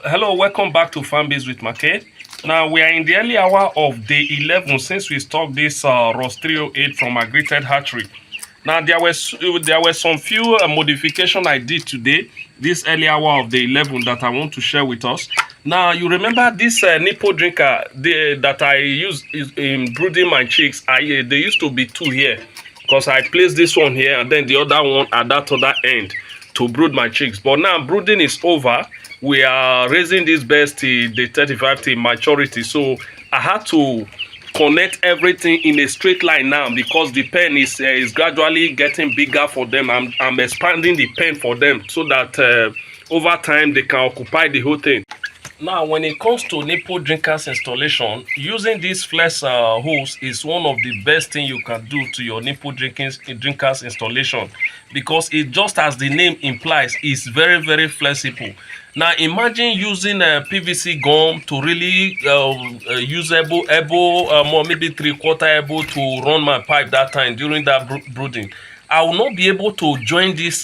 Hello, welcome back to Farm Base with Make. Now we are in the early hour of day 11 since we stocked this Ross 308 from Agrited Hatchery. Now there were some few modification I did today, this early hour of day 11 that I want to share with us. Now you remember this nipple drinker that I use in brooding my chicks. They used to be two here because I placed this one here and then the other one at that other end to brood my chicks. But now brooding is over. We are raising these birds till the 35 till maturity. So I had to connect everything in a straight line now because the pen is gradually getting bigger for them. I'm expanding the pen for them so that over time they can occupy the whole thing. Now, when it comes to nipple drinkers installation, using this flex hose is one of the best thing you can do to your nipple drinkers installation because it, just as the name implies, is very flexible. Now, imagine using a PVC gum to really usable, more maybe 3/4 able to run my pipe that time during that brooding. I will not be able to join this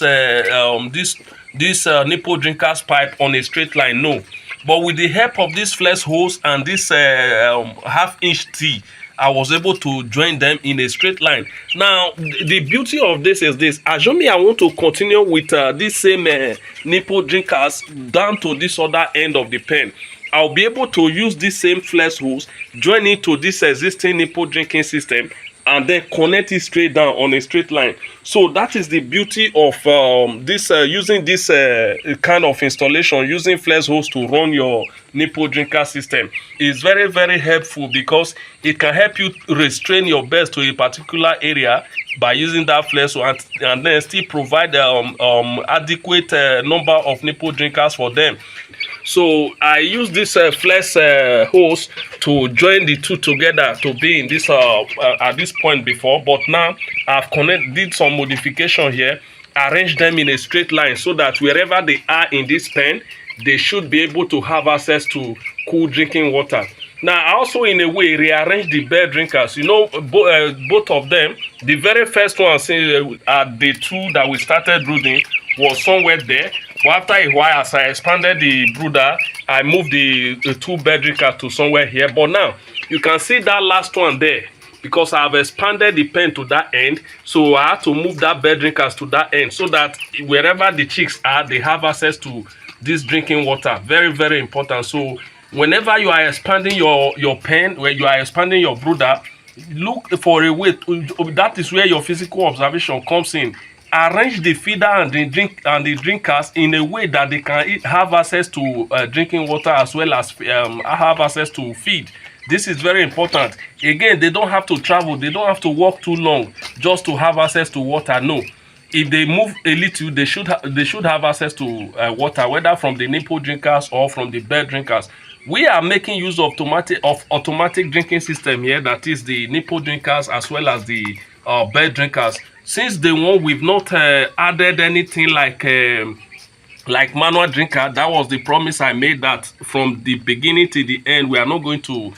nipple drinkers pipe on a straight line, no. But with the help of this flex hose and this half-inch T, I was able to join them in a straight line. Now, the beauty of this is this. Assuming I want to continue with this same nipple drinkers down to this other end of the pen, I'll be able to use this same flex hose, join it to this existing nipple drinking system, and then connect it straight down on a straight line. So that is the beauty of using this kind of installation, using flex hose to run your nipple drinker system. Is very helpful because it can help you restrain your birds to a particular area by using that flex hose and then still provide adequate number of nipple drinkers for them. So I use this flex hose to join the two together to be in this at this point before, but now I've did some modification here, arrange them in a straight line so that wherever they are in this pen, they should be able to have access to cool drinking water. Now, I also in a way rearrange the bird drinkers. You know, both of them. The very first one, at the two that we started brooding, was somewhere there. But after a while, as I expanded the brooder, I moved the two bird drinkers to somewhere here. But now, you can see that last one there because I've expanded the pen to that end. So I had to move that bird drinkers to that end so that wherever the chicks are, they have access to this drinking water. Very important. So whenever you are expanding your pen, where you are expanding your brooder, look for a way that is where your physical observation comes in. Arrange the feeder and the drinkers in a way that they can have access to drinking water as well as have access to feed. This is very important. Again, they don't have to travel, they don't have to walk too long just to have access to water. No, if they move a little, they should have access to water, whether from the nipple drinkers or from the bird drinkers. We are making use of automatic drinking system here, that is the nipple drinkers as well as the bird drinkers. Since day one, we've not added anything like manual drinker. That was the promise I made, that from the beginning to the end, we are not going to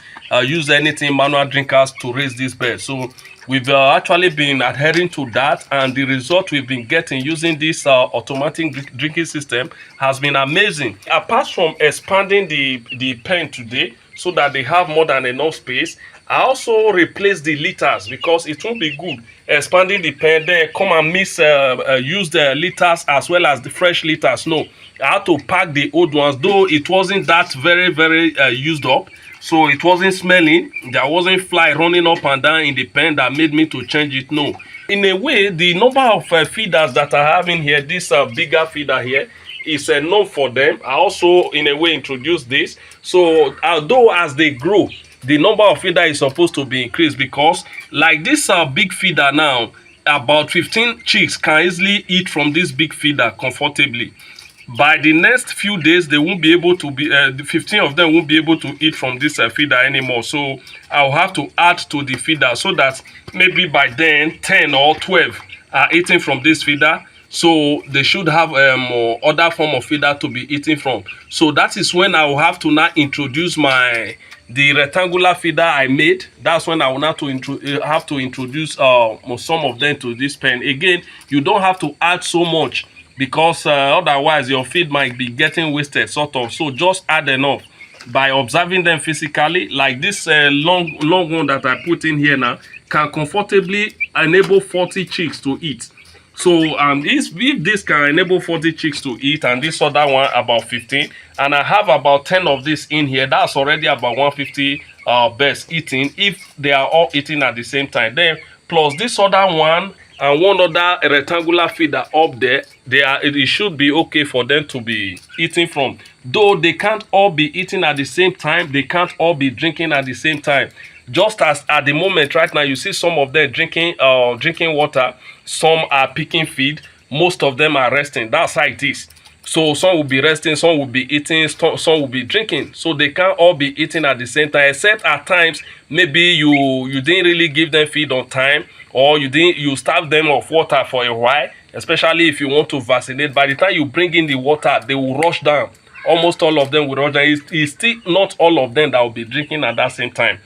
use anything manual drinkers to raise this bird. So we've actually been adhering to that, and the result we've been getting using this automatic drinking system has been amazing. Apart from expanding the pen today so that they have more than enough space, I also replaced the litters because it won't be good expanding the pen, then come and use the litters as well as the fresh litters. No, I had to pack the old ones, though it wasn't that very used up, so it wasn't smelling. There wasn't fly running up and down in the pen that made me to change it. No, in a way, the number of feeders that I have in here, this bigger feeder here, is enough for them. I also in a way introduced this, so although as they grow, the number of feeder is supposed to be increased, because like this big feeder now, about 15 chicks can easily eat from this big feeder comfortably. By the next few days, they won't be able to be 15 of them won't be able to eat from this feeder anymore. So I'll have to add to the feeder so that maybe by then 10 or 12 are eating from this feeder. So they should have other form of feeder to be eating from. So that is when I will have to now introduce the rectangular feeder I made. That's when I will now have to introduce some of them to this pen. Again, you don't have to add so much because otherwise your feed might be getting wasted sort of. So just add enough by observing them physically. Like this long one that I put in here now can comfortably enable 40 chicks to eat. So if this can enable 40 chicks to eat, and this other one about 15, and I have about 10 of this in here, that's already about 150 birds eating, if they are all eating at the same time. Then plus this other one and one other rectangular feeder up there, it should be okay for them to be eating from. Though they can't all be eating at the same time, they can't all be drinking at the same time. Just as at the moment right now, you see some of them drinking water, some are picking feed, most of them are resting. That's how it is. So some will be resting, some will be eating, some will be drinking. So they can't all be eating at the same time, except at times maybe you didn't really give them feed on time, or you starve them of water for a while, especially if you want to vaccinate. By the time you bring in the water, they will rush down. Almost all of them will rush down. It's still not all of them that will be drinking at that same time.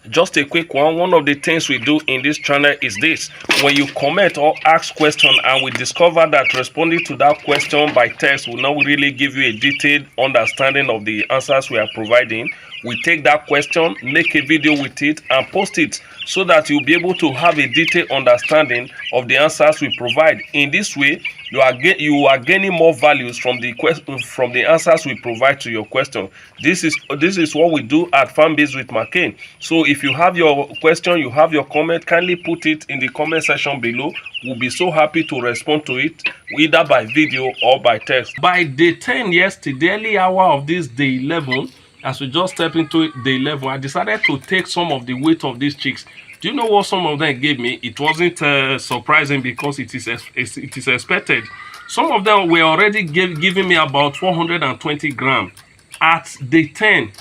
Just a quick one of the things we do in this channel is this: when you comment or ask question and we discover that responding to that question by text will not really give you a detailed understanding of the answers we are providing, we take that question, make a video with it and post it, so that you'll be able to have a detailed understanding of the answers we provide. In this way, you are gaining more values from the answers we provide to your question. This is what we do at Farm Biz with McCain. So if you have your question, you have your comment, kindly put it in the comment section below. We'll be so happy to respond to it, either by video or by text. By day 10 yesterday, early hour of this day 11, as we just step into day 11, I decided to take some of the weight of these chicks. Do you know what some of them gave me? It wasn't surprising, because it is expected. Some of them were already giving me about 420 grams at day 10,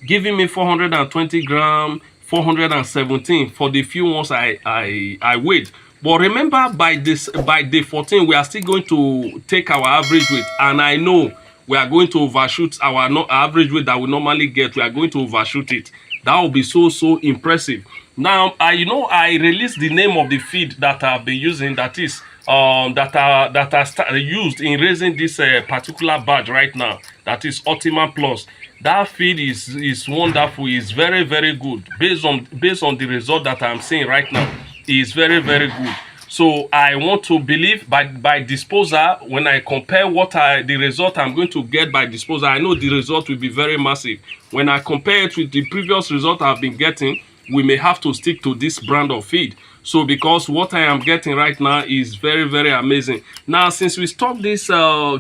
giving me 420 grams, 417 for the few ones I weighed. But remember, by day 14, we are still going to take our average weight, and I know we are going to overshoot our average weight that we normally get. We are going to overshoot it. That will be so impressive. Now, I released the name of the feed that I've been using, that is that are used in raising this particular batch right now, that is Ultima Plus. That feed is wonderful. It's very good. Based on the result that I'm seeing right now, it's very good. So I want to believe by disposal, when I compare the result I'm going to get by disposal, I know the result will be very massive. When I compare it with the previous result I've been getting, we may have to stick to this brand of feed. So because what I am getting right now is very amazing. Now, since we stopped these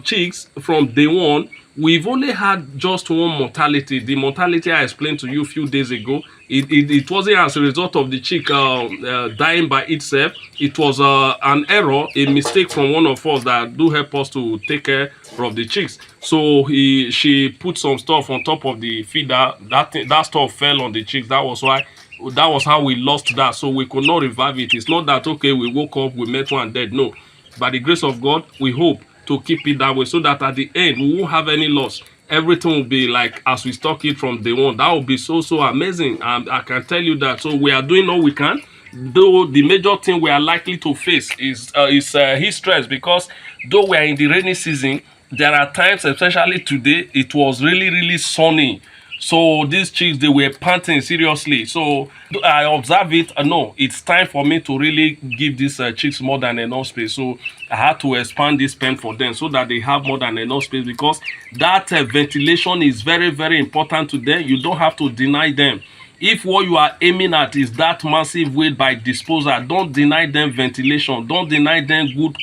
chicks from day 1, we've only had just one mortality. The mortality I explained to you a few days ago, it wasn't as a result of the chick dying by itself. It was an error, a mistake from one of us that do help us to take care of the chicks. So she put some stuff on top of the feeder. That stuff fell on the chicks. That was how we lost that. So we could not revive it. It's not that, okay, we woke up, we met one dead. No. By the grace of God, we hope to keep it that way, so that at the end we won't have any loss. Everything will be like as we stock it from day 1. That will be so amazing. I can tell you that. So we are doing all we can, though the major thing we are likely to face is heat stress, because though we are in the rainy season, there are times, especially today, it was really sunny. So these chicks, they were panting seriously. So I observe it. No, it's time for me to really give these chicks more than enough space. So I had to expand this pen for them so that they have more than enough space, because that ventilation is very important to them. You don't have to deny them. If what you are aiming at is that massive weight by disposal, don't deny them ventilation. Don't deny them good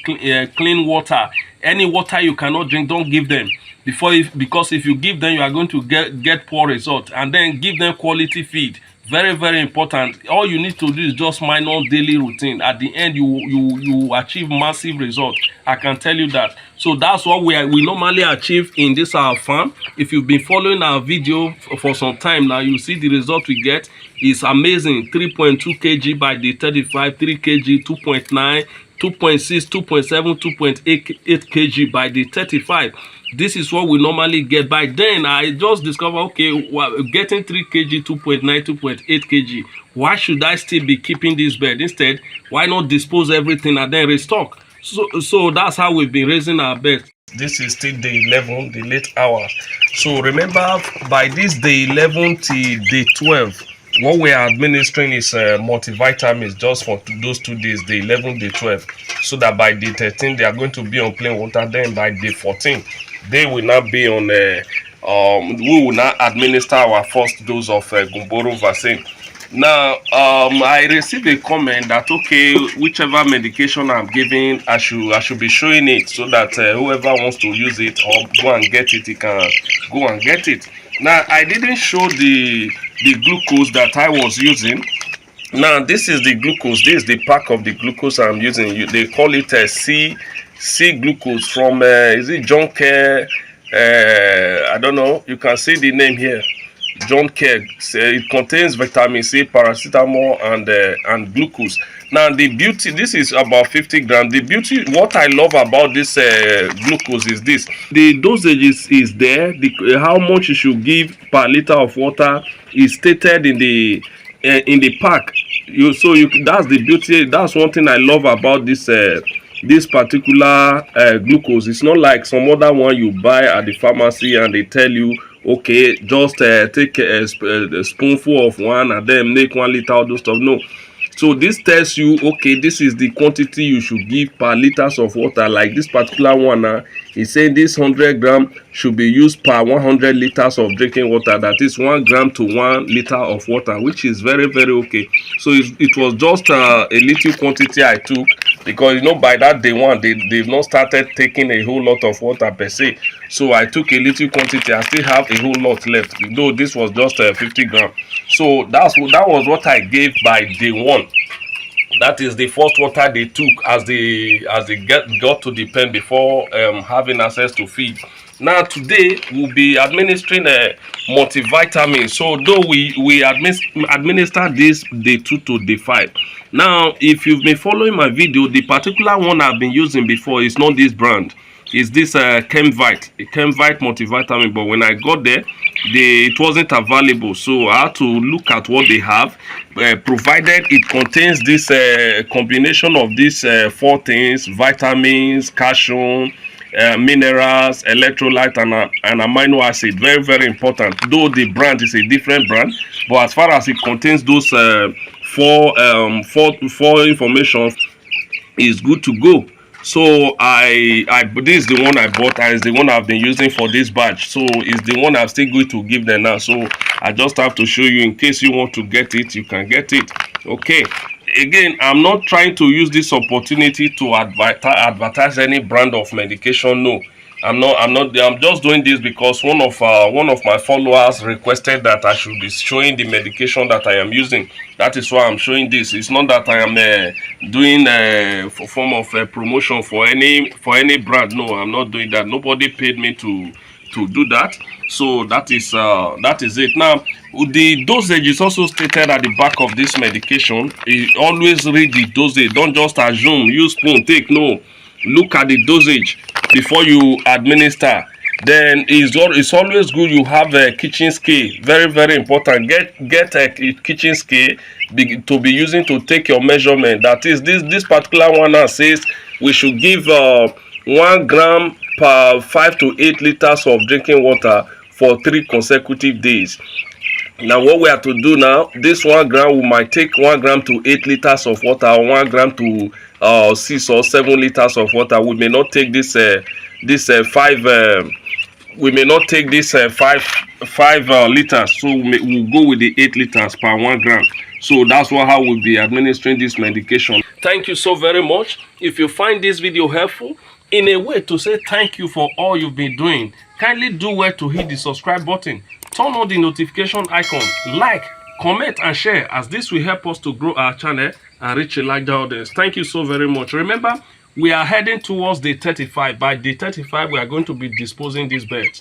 clean water. Any water you cannot drink, don't give them. Because if you give them, you are going to get poor results. And then give them quality feed. Very important. All you need to do is just minor daily routine. At the end, you achieve massive results. I can tell you that. So that's what we normally achieve in this our farm. If you've been following our video for some time now, you see the result we get is amazing. 3.2 kg by the 35, 3 kg, 2.9, 2.6, 2.7, 2.8 kg by the 35. This is what we normally get. By then, I just discovered, okay, well, getting 3 kg, 2.9, 2.8 kg. Why should I still be keeping this bird? Instead, why not dispose everything and then restock? So that's how we've been raising our birds. This is still day 11, the late hour. So remember, by this day 11 till day 12, what we are administering is multivitamins just for those 2 days, day 11, day 12. So that by day 13, they are going to be on plain water. Then by day 14, they will not be on, we will not administer our first dose of Gumboro vaccine. Now, I received a comment that okay, whichever medication I'm giving, I should be showing it so that whoever wants to use it or go and get it, he can go and get it. Now, I didn't show the glucose that I was using. Now, this is the glucose. This is the pack of the glucose I'm using. They call it C glucose from is it John Care? I don't know. You can see the name here. John Care. It contains vitamin C, paracetamol, and glucose. Now the beauty, this is about 50 grams. The beauty, what I love about this glucose is this: the dosage is there. How much you should give per liter of water is stated in the pack. That's the beauty. That's one thing I love about this particular glucose. It's not like some other one you buy at the pharmacy and they tell you, okay, just take a spoonful of one and then make 1 liter, all those stuff. No. So this tells you, okay, this is the quantity you should give per liters of water. Like this particular one, is saying this 100 gram should be used per 100 liters of drinking water. That is 1 gram to 1 liter of water, which is very, very okay. So it was just a little quantity I took, because by that day one, they've not started taking a whole lot of water per se. So I took a little quantity. I still have a whole lot left, though this was just 50 grams. So that was what I gave by day one. That is the first water they took as they got to the pen before having access to feed. Now today we'll be administering a multivitamin. So though we administer this day 2 to day 5. Now if you've been following my video, the particular one I've been using before is not this brand. It's this Chemvite multivitamin. But when I got there, it wasn't available, so I had to look at what they have, provided it contains this combination of these 4 things: vitamins, calcium, minerals, electrolyte, and amino acid. Very, very important. Though the brand is a different brand, but as far as it contains those four information, is good to go. So this is the one I bought, and it's the one I've been using for this batch. So it's the one I'm still going to give them now. So I just have to show you, in case you want to get it, you can get it. Okay. Again, I'm not trying to use this opportunity to advertise any brand of medication. No, I'm just doing this because one of my followers requested that I should be showing the medication that I am using. That is why I'm showing this. It's not that I am doing a form of promotion for any brand. No, I'm not doing that. Nobody paid me to do that. So that is it. Now the dosage is also stated at the back of this medication. Always read the dosage. Don't just assume, use spoon, take. No, look at the dosage before you administer. Then it's always good you have a kitchen scale. Very, very important. Get a kitchen scale to be using to take your measurement. That is, this particular one now says we should give 1 gram per 5 to 8 liters of drinking water for 3 consecutive days. Now what we have to do now, this 1 gram, we might take 1 gram to 8 liters of water, or 1 gram to 6 or 7 liters of water. We may not take this 5 we may not take this 5 liters. So we'll go with the 8 liters per 1 gram. So that's how we'll be administering this medication. Thank you so very much. If you find this video helpful, in a way to say thank you for all you've been doing, kindly do well to hit the subscribe button, turn on the notification icon, like, comment, and share, as this will help us to grow our channel and reach a larger audience. Thank you so very much. Remember, we are heading towards day 35. By day 35, we are going to be disposing these birds.